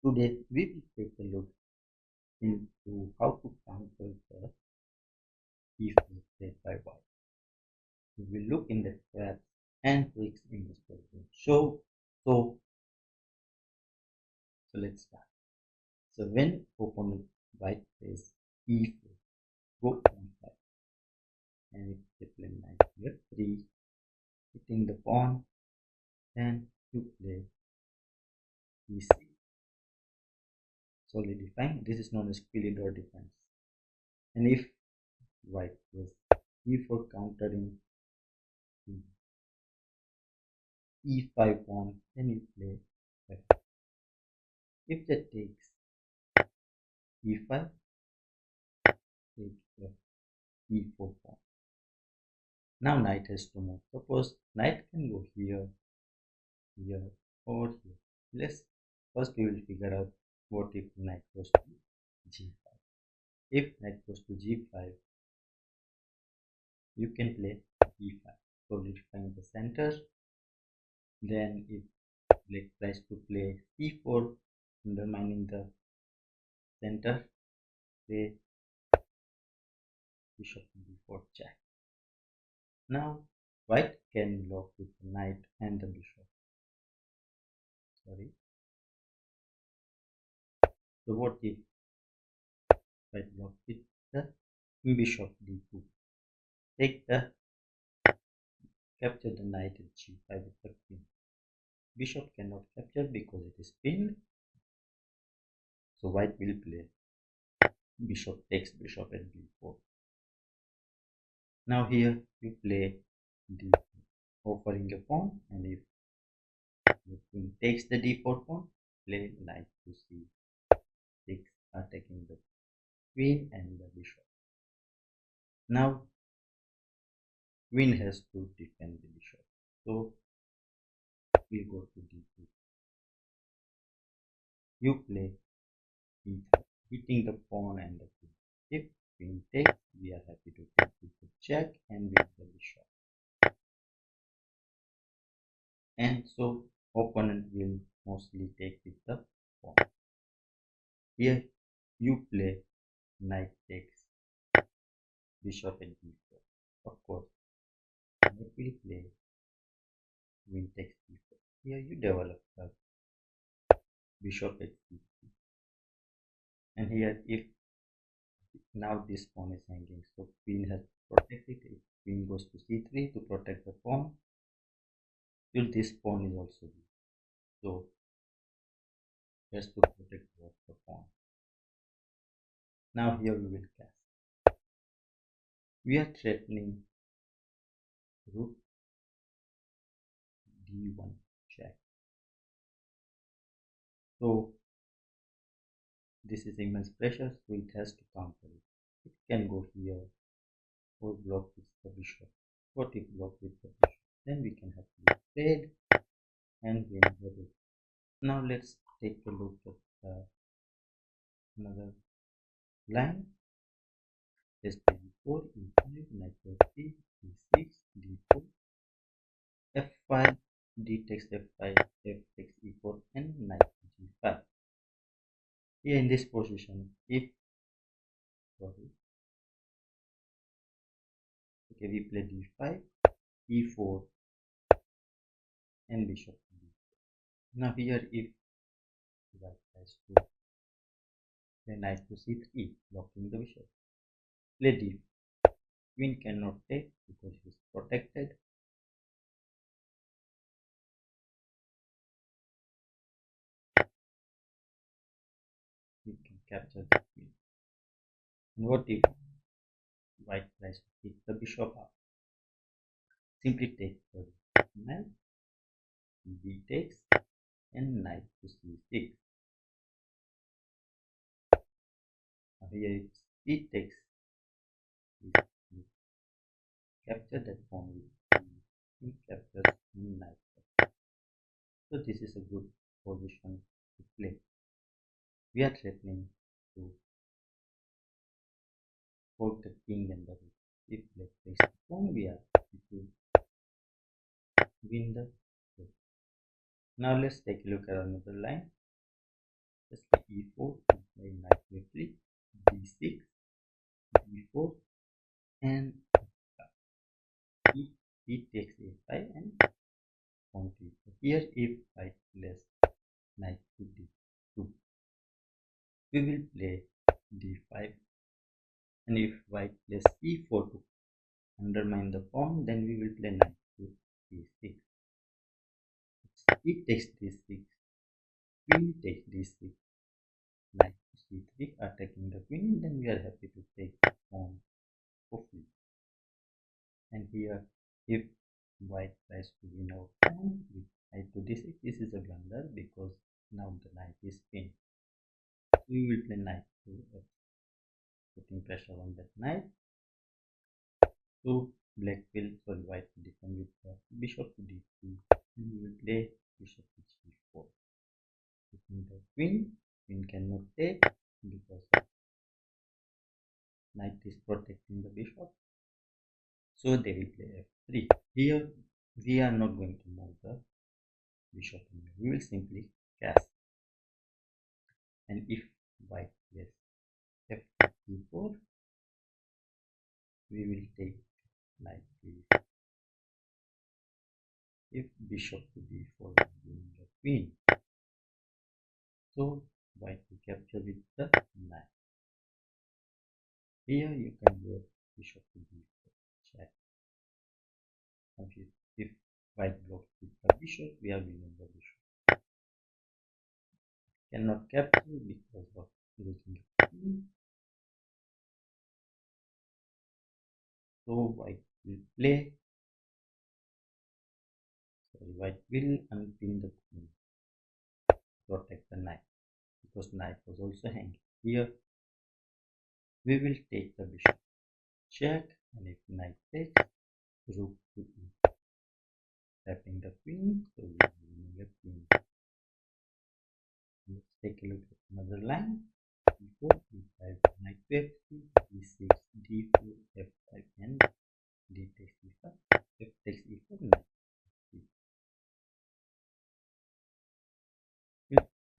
Today we will take a look into how to counter the if played by white. We will look in the traps and tricks in this program. So let's start. So when opponent white plays e4, go on 5, and if they play knight here 3, hitting the pawn, then you play e6, solidifying. This is known as Philidor defense. And if white plays e4 countering e5 pawn, then you play f. If that takes e5, take f, e4 pawn. Now knight has to move. Suppose knight can go here, here, or here. Let's first we will figure out what if knight goes to g5. If knight goes to g5, you can play e5, solidifying the center. Then if black tries to play e4, undermining the center, play bishop d4 check. Now white can block with the knight and the bishop. Sorry. So what if white block with the bishop d2? Take the capture the knight at g5 with the queen. Bishop cannot capture because it is pinned. So white will play bishop takes bishop at d4. Now here you play d4, offering a pawn, and if the king takes the d4 pawn, play knight to c6, attacking the queen and the bishop. Now queen has to defend the bishop, so we go to d2. You play e3, hitting the pawn and the queen. If queen takes, we are happy to take the check and win the bishop. And so opponent will mostly take with the pawn. Here you play knight takes bishop at d4. Of course, knight will play queen takes d4. Here you develop the bishop at c3. And here if now this pawn is hanging, so queen has to protect it. If queen goes to c3 to protect the pawn, till this pawn is also weak, so has to protect the pawn. Now here we will cast. We are threatening rook d1 check. So this is immense pressure, so it has to counter it. It can go here or block with the bishop. What if block with the bishop? Then we can have to trade and win the rook. Now let's take a look at another line. Let's play d4, e5, knight f3, e6, d4, f5, d takes f5, f takes e4, and knight g5. Here in this position, if we play d5, e4, and bishop d4. Now here if white tries to play knight to c3, blocking the bishop, play d4. Queen cannot take because it is protected. We can capture the queen. And what if white tries to pick the bishop up? Simply take the knight, b takes, and knight to c6. Now here it's e takes, capture that pawn with e captures knight. So this is a good position to play. We are threatening to hold the king and the rook. If black plays the pawn, we are happy to win the rook. Now let's take a look at another line. Just like e4, we play knight to f3, d6, d4, and he takes a5 and pawn to e4. Here, if white plays knight to d2, we will play d5, and if white plays e4 to undermine the pawn, then we will play knight to d6. He takes d6, queen takes d6, knight to c3, attacking the queen, then we are happy to take the pawn for free. And here, if white tries to win our pawn with knight to d6, this is a blunder because now the knight is pinned. We will play knight to f, putting pressure on that knight. So white to defend with the bishop to d3, and we will play bishop to g4. Taking the queen cannot take because knight is protecting the bishop. So they will play f3. Here we are not going to move the bishop. We will simply cast. And if white plays f4, we will take knight to if bishop to d4 giving the queen. So white will capture with the knight. Here you can go bishop to d4 check. If white blocks with the bishop, we are winning the bishop. Cannot capture because of losing the queen. So white will unpin the queen, protect the knight, because knight was also hanging. Here we will take the bishop check, and if knight takes, rook to e, tapping the queen, so we are winning the queen. Let's take a look at another line. e4, e5, knight to f3, d6, d4, f5, and d takes e5, f takes e4, knight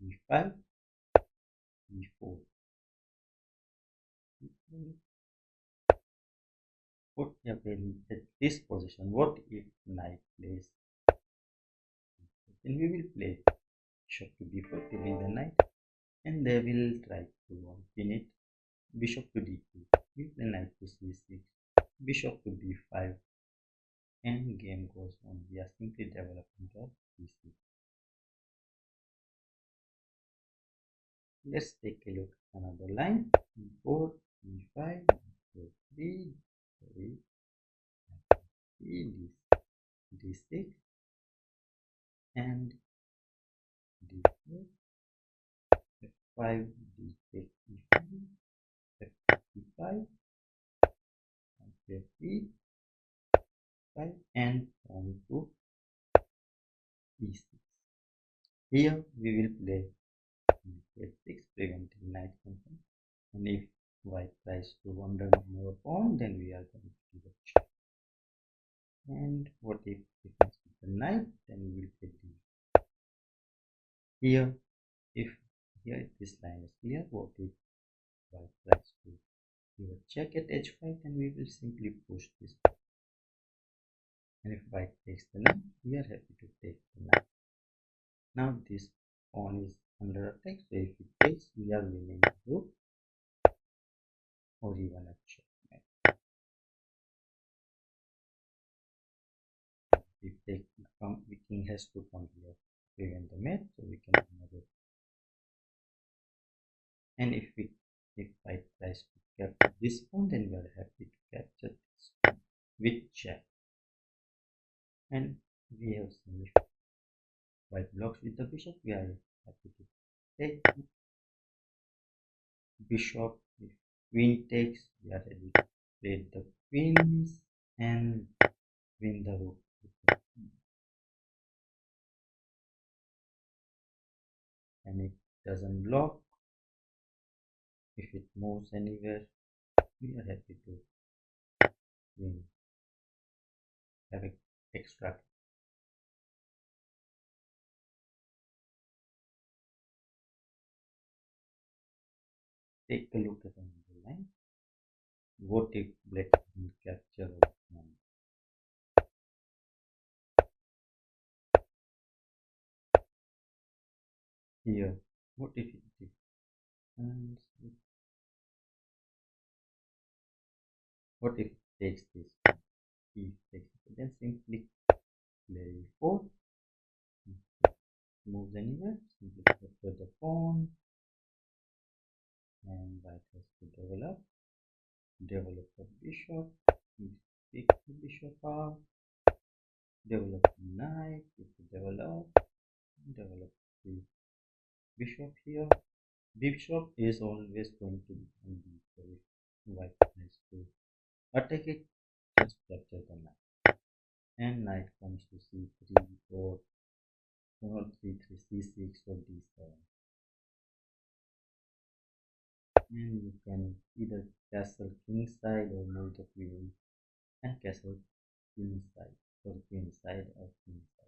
e5, e4. What happens at this position? What if knight plays? Then we will play bishop to d4, killing the knight, and they will try to pin it. Bishop to d2, we play knight to c6, bishop to d5, and game goes on. We are simply developing the pieces. Let's take a look at another line. e4, e5, e3, d6, and d4, f5, d takes e5, f5, f5, and on to e6. Here we will play f6, preventing knight control. And if white tries to undermine our pawn, then we are going to give a check. And what if defense with the knight? Then we will play d. Here, if this line is clear, what if white tries to give a check at h5, then we will simply push this. And if white takes the knight, we are happy to take the knight. Now this pawn is under attack, so if it takes, we are winning the rook or even a checkmate. If the king has to come here to prevent the mate, so we can another. And if white tries to capture this pawn, then we are happy to capture this pawn with check. And we have seen if white blocks with the bishop, we are happy to take bishop. If queen takes, we are ready to play the queens and win the rook. And it doesn't block. If it moves anywhere, we are happy to win. Have an extra. take a look at another line. What if black will capture our mind? Here, what if it is? And what if it takes this? If it takes it, then simply play 4. Moves anywhere, simply capture the pawn and white has to develop the bishop, pick the bishop out, develop the knight, develop the bishop here. Bishop is always going to be on b, so if white tries to attack it, just capture the knight. And knight comes to c3 or not c3, c6 or d7. And you can either castle king side or move the queen and castle queen side or queen side or king side.